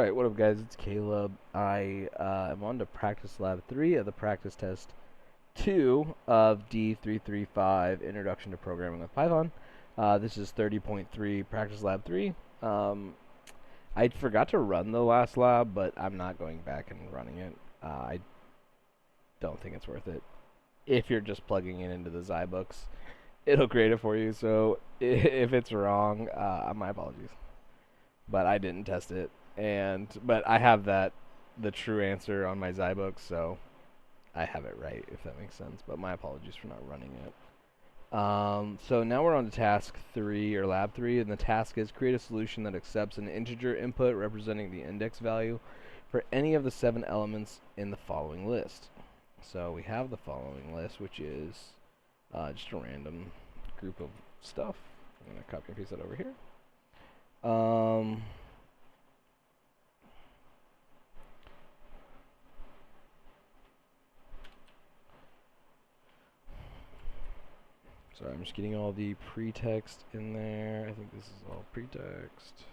Alright, what up guys, it's Caleb. I am on to practice lab 3 of the practice test 2 of D335 Introduction to Programming with Python. This is 30.3 practice lab 3. I forgot to run the last lab, but I'm not going back and running it. I don't think it's worth it. If you're just plugging it into the Zybooks, it'll create it for you, so if it's wrong, my apologies. But I didn't test it. But I have the true answer on my Zybooks, so I have it right, if that makes sense. But my apologies for not running it. So now we're on to task 3, or lab 3, and the task is create a solution that accepts an integer input representing the index value for any of the 7 elements in the following list. So we have the following list, which is just a random group of stuff. I'm going to copy and paste that over here. Sorry, I'm just getting all the pretext in there. I think this is all pretext.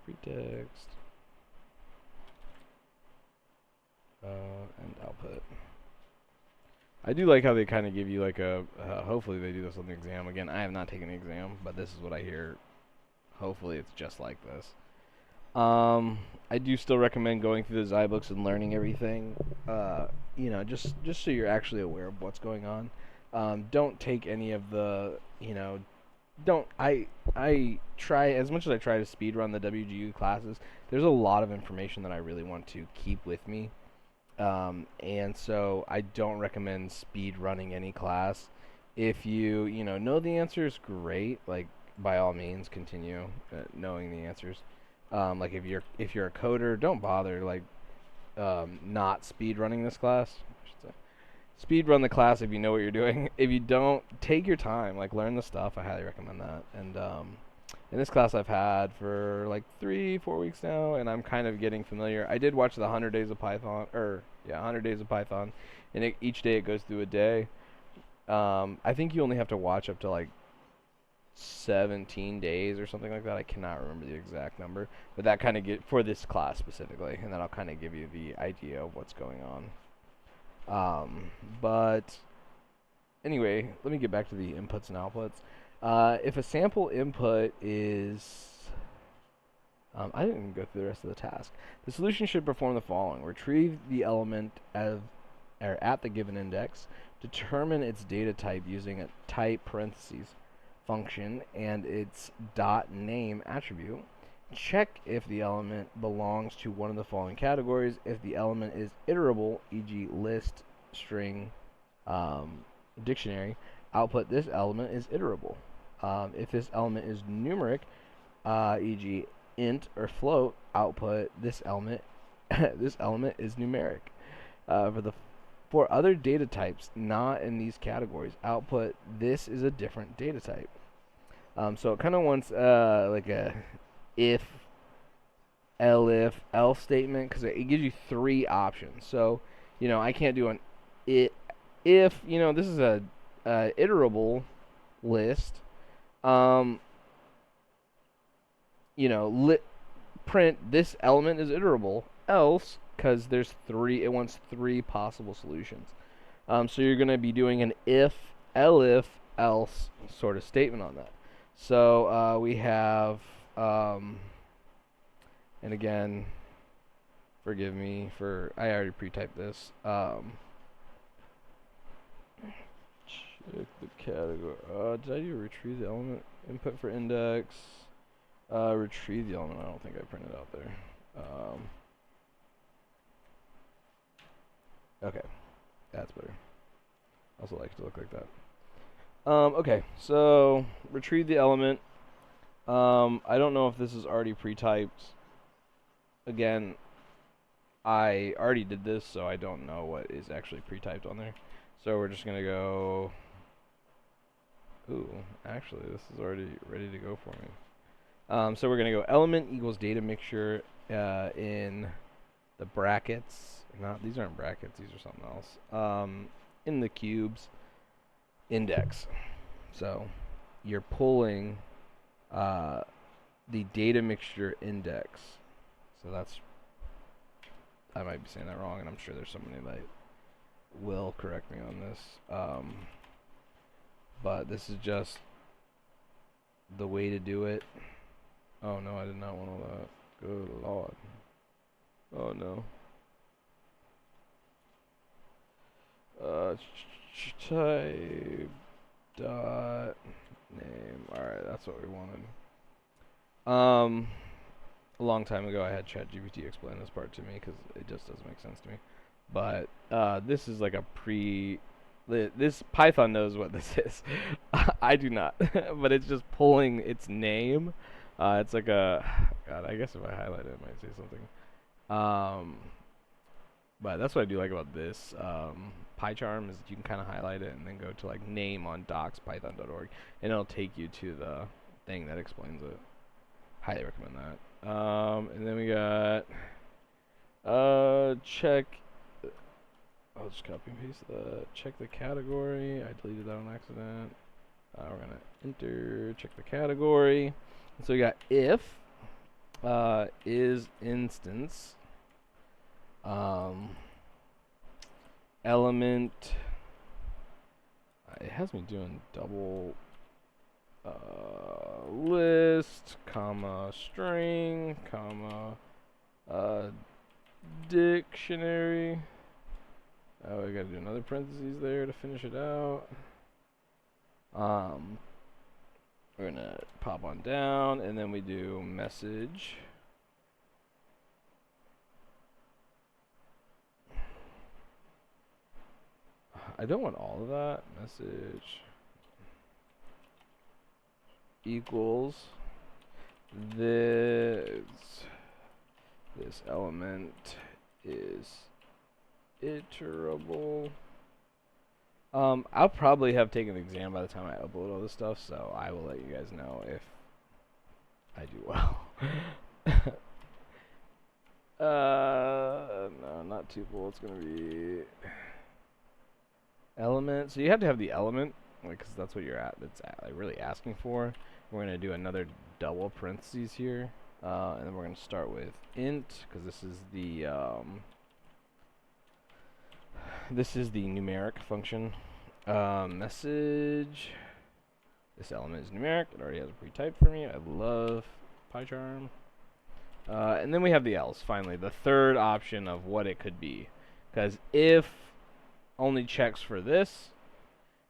Pretext. And output. I do like how they kind of give you like a, hopefully they do this on the exam. Again, I have not taken the exam, but this is what I hear. Hopefully it's just like this. I do still recommend going through the Zybooks and learning everything, you know, just so you're actually aware of what's going on. Don't take any of the, you know, I try, as much as I try to speed run the WGU classes, there's a lot of information that I really want to keep with me. And so I don't recommend speed running any class. If you know the answers, great. Like, by all means, continue knowing the answers. Like if you're a coder, don't bother like not speed running this class. I should say. Speed run the class if you know what you're doing. If you don't, take your time. Like, learn the stuff. I highly recommend that. And in this class I've had for like 3-4 weeks now, and I'm kind of getting familiar. I did watch the 100 Days of Python, 100 Days of Python, and each day it goes through a day. I think you only have to watch up to like 17 days or something like that. I cannot remember the exact number, but that kind of get for this class specifically, and that'll kind of give you the idea of what's going on. But anyway, let me get back to the inputs and outputs. If a sample input is I didn't even go through the rest of the task. The solution should perform the following: retrieve the element at the given index, determine its data type using a type parentheses function and its .name attribute, check if the element belongs to one of the following categories. If the element is iterable, e.g. list, string, dictionary, output this element is iterable. If this element is numeric, e.g. int or float, output this element this element is numeric. For other data types not in these categories, output this is a different data type. So it kind of wants like a if, elif, else statement, because it gives you 3 options. So, you know, I can't do an if, you know, this is a iterable list. You know, print this element is iterable, else, because there's 3, it wants 3 possible solutions. So you're going to be doing an if, elif, else sort of statement on that. So we have, and again, forgive me for, I already pre-typed this. Check the category. Did I do retrieve the element input for index? Retrieve the element. I don't think I printed out there. Okay, that's better. I also like it to look like that. Okay, so retrieve the element. I don't know if this is already pre-typed. Again, I already did this, so I don't know what is actually pre-typed on there. So we're just gonna go. Ooh, actually, this is already ready to go for me. So we're gonna go element equals data mixture in the brackets. Not, these aren't brackets. These are something else. In the cubes. Index. So you're pulling the data mixture index. So that's, I might be saying that wrong, and I'm sure there's somebody that will correct me on this. But this is just the way to do it. Oh no, I did not want all that. Good lord. Oh no. Type dot name. Alright, that's what we wanted. A long time ago I had ChatGPT explain this part to me because it just doesn't make sense to me. But this is like a this Python knows what this is. I do not. But it's just pulling its name. It's like a, God, I guess if I highlight it, it might say something. But that's what I do like about this PyCharm, is that you can kind of highlight it and then go to like name on docspython.org, and it'll take you to the thing that explains it. Highly recommend that. And then we got check. I'll just copy and paste that. Check the category. I deleted that on accident. We're gonna enter. Check the category. And so we got if is instance element. It has me doing double list, comma string, comma dictionary. Oh, we gotta do another parentheses there to finish it out. We're gonna pop on down, and then we do message. I don't want all of that. Message equals this element is iterable. I'll probably have taken the exam by the time I upload all this stuff, so I will let you guys know if I do well. No, not tuple. It's gonna be element. So you have to have the element, because that's what you're like really asking for. We're gonna do another double parentheses here, and then we're gonna start with int, because this is the numeric function. Message. This element is numeric. It already has a pre-typed for me. I love PyCharm. And then we have the else, finally, the third option of what it could be. Because if only checks for this,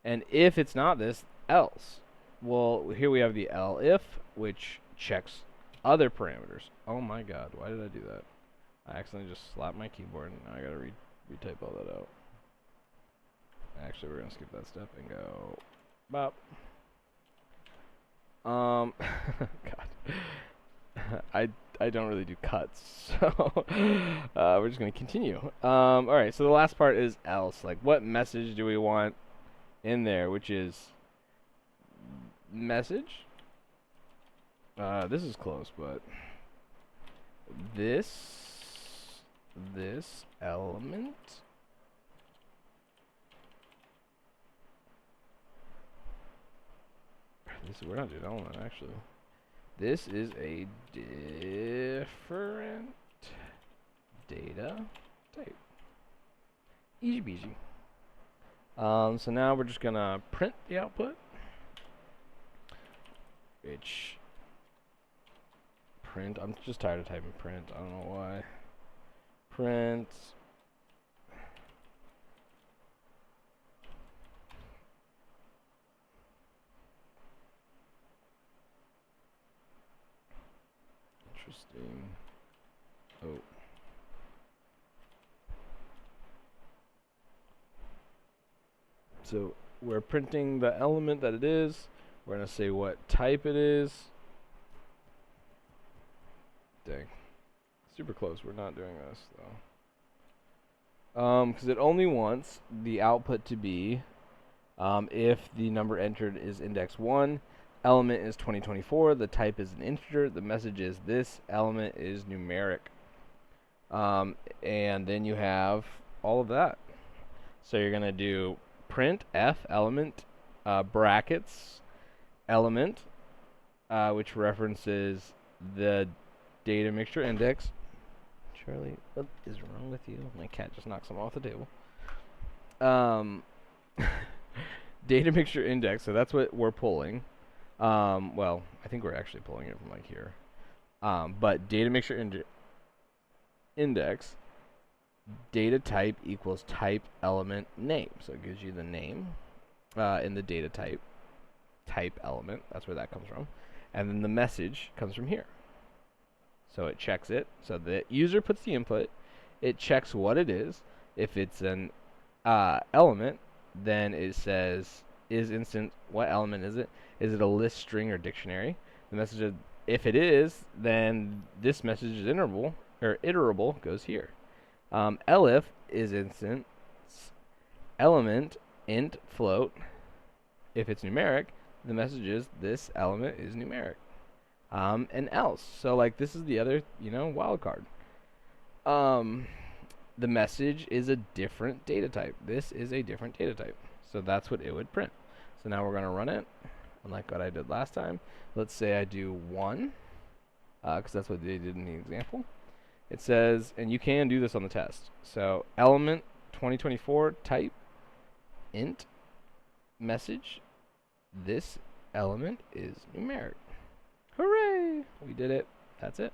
and if it's not this, else. Well, here we have the elif, which checks other parameters. Oh my god, why did I do that? I accidentally just slapped my keyboard, and now I gotta retype all that out. Actually, we're gonna skip that step and go bop. God. I don't really do cuts, so we're just gonna continue. Alright, so the last part is else. Like, what message do we want in there, which is message. This is close, but this element we're not doing element, actually. This is a different data type. Easy peasy. So now we're just gonna print the output, which print. I'm just tired of typing print. I don't know why. Print. Interesting. Oh. So we're printing the element that it is. We're going to say what type it is. Dang. Super close. We're not doing this, though. Because it only wants the output to be if the number entered is index 1, element is 2024, the type is an integer, the message is this element is numeric. And then you have all of that. So you're going to do print f element brackets element, which references the data mixture index. Charlie, what is wrong with you? My cat just knocked some off the table. Data mixture index, so that's what we're pulling. Well, I think we're actually pulling it from like here. But data mixture index, data type equals type element name. So it gives you the name in the data type element. That's where that comes from. And then the message comes from here. So it checks it. So the user puts the input. It checks what it is. If it's an element, then it says is instant. What element is it? Is it a list, string, or dictionary? The message is, if it is, then this message is iterable goes here. Elif is instance element int float. If it's numeric, the message is this element is numeric. And else. So like this is the other, wildcard. The message is a different data type. This is a different data type. So that's what it would print. So now we're going to run it, unlike what I did last time. Let's say I do 1, because that's what they did in the example. It says, and you can do this on the test. So element 2024 type int message. This element is numeric. Hooray! We did it. That's it.